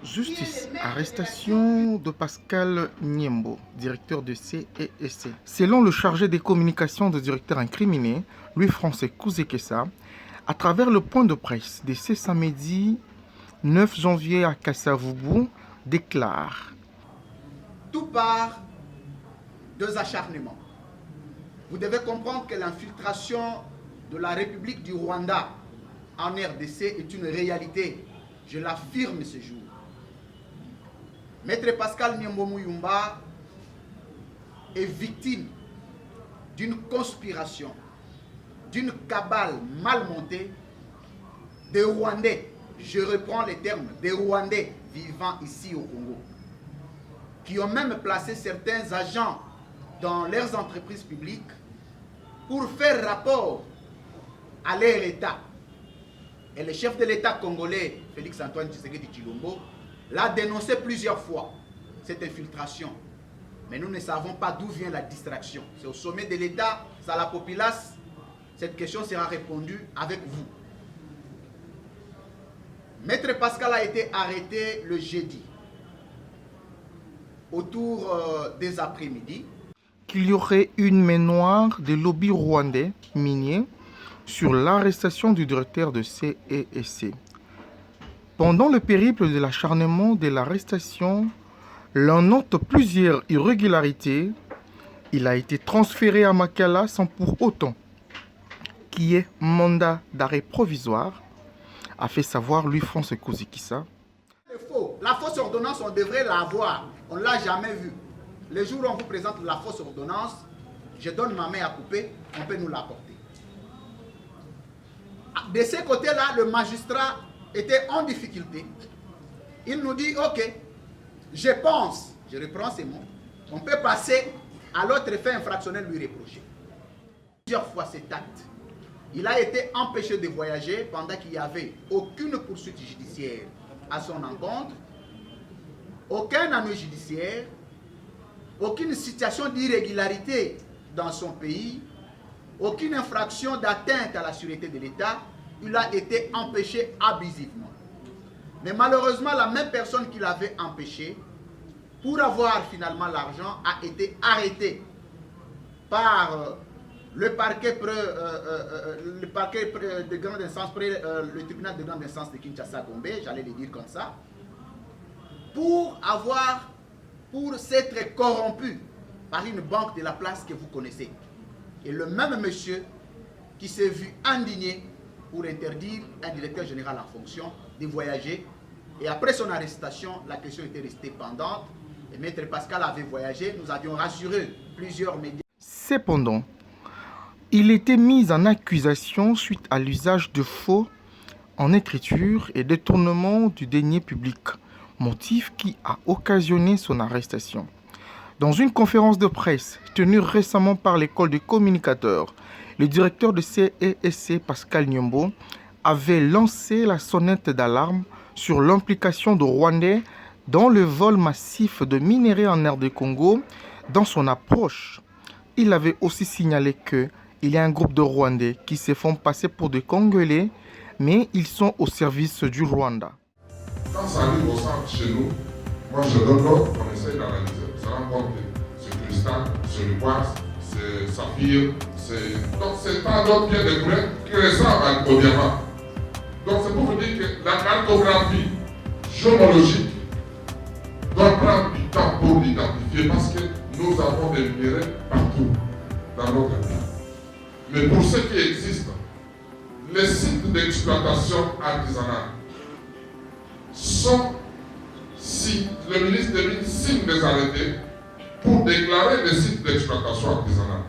Justice, arrestation de Pascal Niembo, directeur de CEEC. Selon le chargé des communications du directeur incriminé, Louis-François Kouzekessa, à travers le point de presse de ce samedi 9 janvier à Kassavoubou, déclare: tout part deux acharnements. Vous devez comprendre que l'infiltration de la République du Rwanda en RDC est une réalité. Je l'affirme ce jour. Maître Pascal Niembo Muyumba est victime d'une conspiration, d'une cabale mal montée des Rwandais, je reprends les termes, des Rwandais vivant ici au Congo, qui ont même placé certains agents dans leurs entreprises publiques pour faire rapport à leur État. Et le chef de l'État congolais, Félix-Antoine Tshisekedi Tshilombo, l'a dénoncé plusieurs fois, cette infiltration. Mais nous ne savons pas d'où vient la distraction. C'est au sommet de l'État, c'est à la populace. Cette question sera répondue avec vous. Maître Pascal a été arrêté le jeudi, autour des après-midi. Qu'il y aurait une main noire des lobbies rwandais miniers sur l'arrestation du directeur de CEEC. Pendant le périple de l'acharnement de l'arrestation, l'on note plusieurs irrégularités. Il a été transféré à Makala sans pour autant qu'il y ait mandat d'arrêt provisoire, a fait savoir Louis-François Kouzekessa. C'est faux. La fausse ordonnance, on devrait l'avoir. On ne l'a jamais vue. Le jour où on vous présente la fausse ordonnance, je donne ma main à couper, on peut nous l'apporter. De ce côté-là, le magistrat était en difficulté. Il nous dit, ok, je pense, je reprends ces mots, on peut passer à l'autre fait infractionnel lui reprocher. Plusieurs fois cet acte, il a été empêché de voyager pendant qu'il n'y avait aucune poursuite judiciaire à son encontre, aucun annonce judiciaire, aucune situation d'irrégularité dans son pays, aucune infraction d'atteinte à la sûreté de l'État. Il a été empêché abusivement. Mais malheureusement, la même personne qui l'avait empêché, pour avoir finalement l'argent, a été arrêtée par le parquet de grande instance, le tribunal de grande instance de Kinshasa-Gombe, j'allais le dire comme ça, pour s'être corrompu par une banque de la place que vous connaissez. Et le même monsieur qui s'est vu indigné pour interdire un directeur général en fonction de voyager. Et après son arrestation, la question était restée pendante. Et Maître Pascal avait voyagé. Nous avions rassuré plusieurs médias. Cependant, il était mis en accusation suite à l'usage de faux en écriture et détournement du denier public, motif qui a occasionné son arrestation. Dans une conférence de presse tenue récemment par l'école des communicateurs, le directeur de CEEC, Pascal Niembo, avait lancé la sonnette d'alarme sur l'implication de Rwandais dans le vol massif de minerais en aire de Congo. Dans son approche, il avait aussi signalé qu'il y a un groupe de Rwandais qui se font passer pour des Congolais, mais ils sont au service du Rwanda. Quand ça arrive au centre chez nous, moi je donne l'ordre, on essaie d'analyser. On se rend compte que c'est cristal, c'est le bois, c'est saphir, donc c'est pas d'autres pieds de couleur qui ressemblent au diamant. Donc c'est pour vous dire que la cartographie géologique doit prendre du temps pour l'identifier parce que nous avons des minéraux partout dans notre pays. Mais pour ce qui existe, les sites d'exploitation artisanale sont, si le ministre des Mines signe des arrêtés pour déclarer les sites d'exploitation artisanale.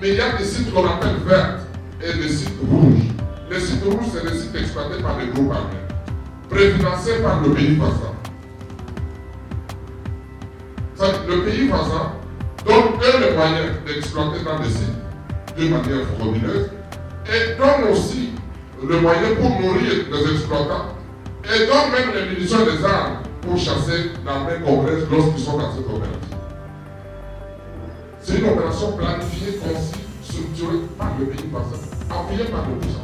Mais il y a des sites qu'on appelle verts et des sites rouges. Les sites rouges, c'est des sites exploités par les groupes armés, préfinancés par le pays voisin. Le pays voisin donne eux les moyens d'exploiter dans des sites d'une manière frauduleuse et donne aussi le moyen pour nourrir les exploitants et donne même les munitions et les armes pour chasser l'armée congolaise lorsqu'ils sont dans cette opération. C'est une opération planifiée, concise, structurée par le pays voisin, appuyée par le puissance.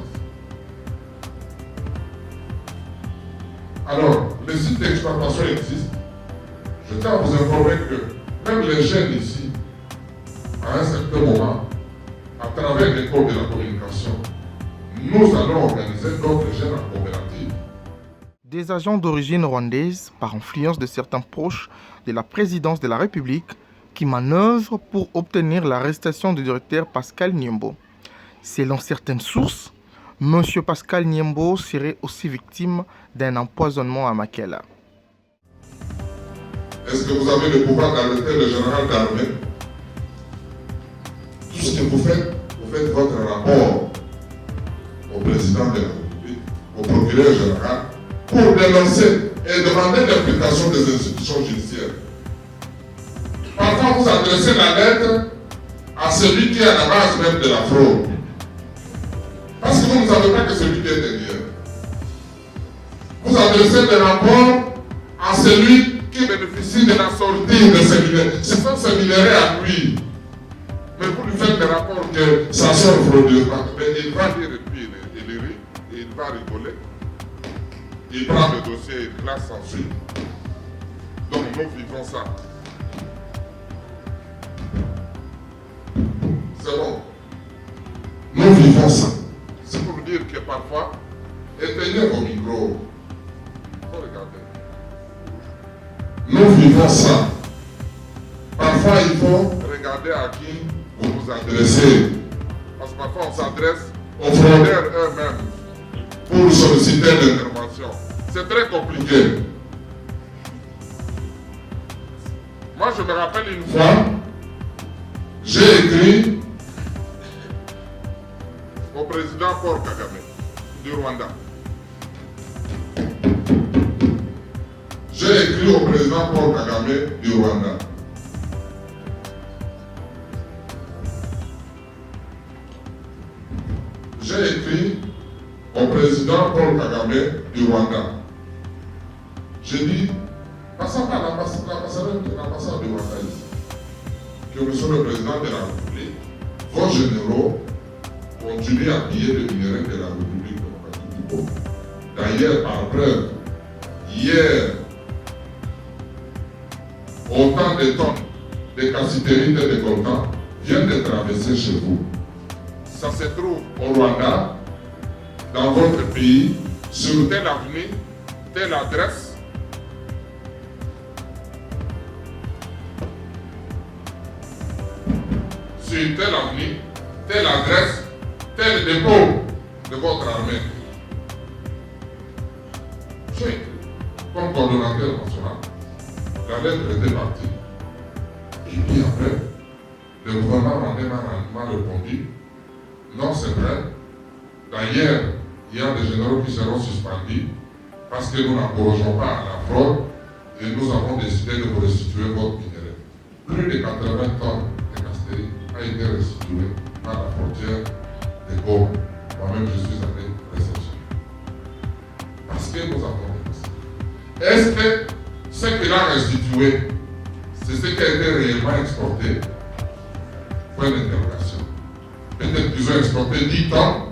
Alors, les sites d'exploitation existent. Je tiens à vous informer que même les jeunes ici, à un certain moment, à travers l'école de la communication, nous allons organiser d'autres jeunes en coopérative. Des agents d'origine rwandaise, par influence de certains proches de la présidence de la République, qui manœuvrent pour obtenir l'arrestation du directeur Pascal Niembo. Selon certaines sources, M. Pascal Niembo serait aussi victime d'un empoisonnement à Makela. Est-ce que vous avez le pouvoir d'arrêter le général d'armée? Tout ce que vous faites votre rapport au président de la République, au procureur général, pour dénoncer et demander l'implication des institutions judiciaires. Parfois, vous adressez la lettre à celui qui est à la base même de la fraude. Parce que vous ne savez pas que celui qui est derrière. Vous adressez le rapport à celui qui bénéficie de la sortie de ces minéraux. Ce sont ces minéraux à lui. Mais vous lui faites le rapport que ça sort frauduleusement. Mais il va lire et puis il rit, il va rigoler. Il prend le dossier, il classe ensuite. Donc nous vivons ça. C'est bon. Nous vivons ça. C'est pour dire que parfois, éteignez vos micros. Il faut regarder. Nous vivons ça. Parfois, il faut regarder à qui vous vous adressez. Parce que parfois, on s'adresse aux fraudeurs eux-mêmes pour solliciter l'intervention. C'est très compliqué. Moi, je me rappelle une fois, j'ai écrit au président Paul Kagame du Rwanda. J'ai écrit au président Paul Kagame du Rwanda. J'ai écrit au président Paul Kagame du Rwanda. J'ai dit, passons par l'ambassade du Rwanda ici, que monsieur le président de la République, vos généraux continuent à piller le minerai de la République démocratique du Congo. D'ailleurs, par preuve, hier, autant de tonnes de cassitérite et de coltan viennent de traverser chez vous. Ça se trouve au Rwanda, dans votre pays, sur telle avenue, telle adresse. Sur telle avenue, telle adresse, tel dépôt de votre armée. J'ai écrit, comme coordonnateur national, la lettre était partie. Et puis après, le gouvernement m'a répondu, non, c'est vrai. D'ailleurs, il y a des généraux qui seront suspendus parce que nous n'encourageons pas à la fraude et nous avons décidé de vous restituer votre minerai. Plus de 80 tonnes de castérie a été restitué à la frontière de Goma. Moi-même, je suis allé réceptionner. Parce que nous avons déposé. Est-ce que ce qu'il a restitué, c'est ce qui a été réellement exporté? Point d'interrogation. Peut-être qu'ils ont exporté 10 tonnes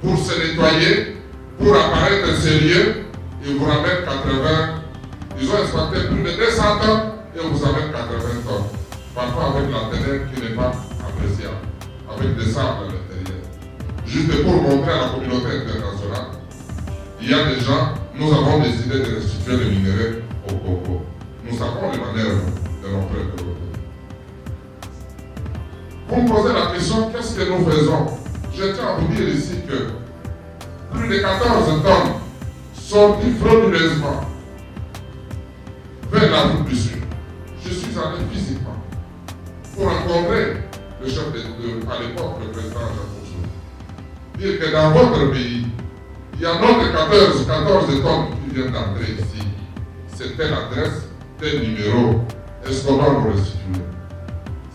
pour se nettoyer, pour apparaître sérieux, ils vous ramènent 80. Ils ont exporté plus de 200 tonnes et on vous amène 80 tonnes. Parfois avec la teneur qui n'est pas appréciable, avec des sables à l'intérieur. Juste pour montrer à la communauté internationale, il y a des gens, nous avons décidé de restituer les minéraux au Congo. Nous savons les manières de l'entrée de l'autre. Vous me posez la question, qu'est-ce que nous faisons? Je tiens à vous dire ici que plus de 14 tonnes sorties frauduleusement vers l'Afrique du Sud. Je suis allé physiquement pour rencontrer le chef à l'époque, le président Jacques Rousseau. Dire que dans votre pays, il y a d'autres 14 tonnes qui viennent d'entrer ici. C'est telle adresse, tel numéro. Est-ce qu'on doit nous restituer?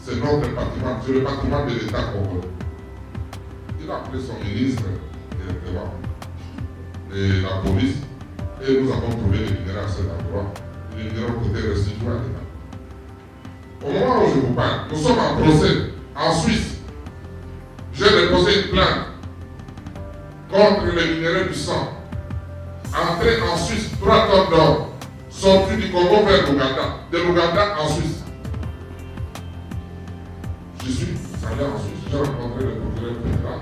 C'est notre patrimoine, c'est le patrimoine de l'État congolais. Il a appelé son ministre directement de la police et nous avons trouvé les minéraux à cet endroit. Les minéraux ont été restitués à l'État. Au moment où je vous parle, nous sommes en procès en Suisse. J'ai déposé une plainte contre les minéraux du sang entré en Suisse 3 tonnes d'or, sorti du Congo vers l'Ouganda, de l'Ouganda en Suisse. Je suis allé en Suisse, j'ai rencontré le procureur fédéral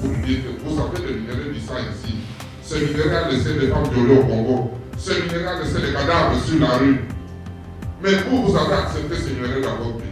pour lui dire que vous savez le minerai du sang ici. Ce minerai a laissé des femmes violées au Congo. Ce minerai a laissé des cadavres sur la rue. Mais vous avez accepté ce minerai dans votre pays.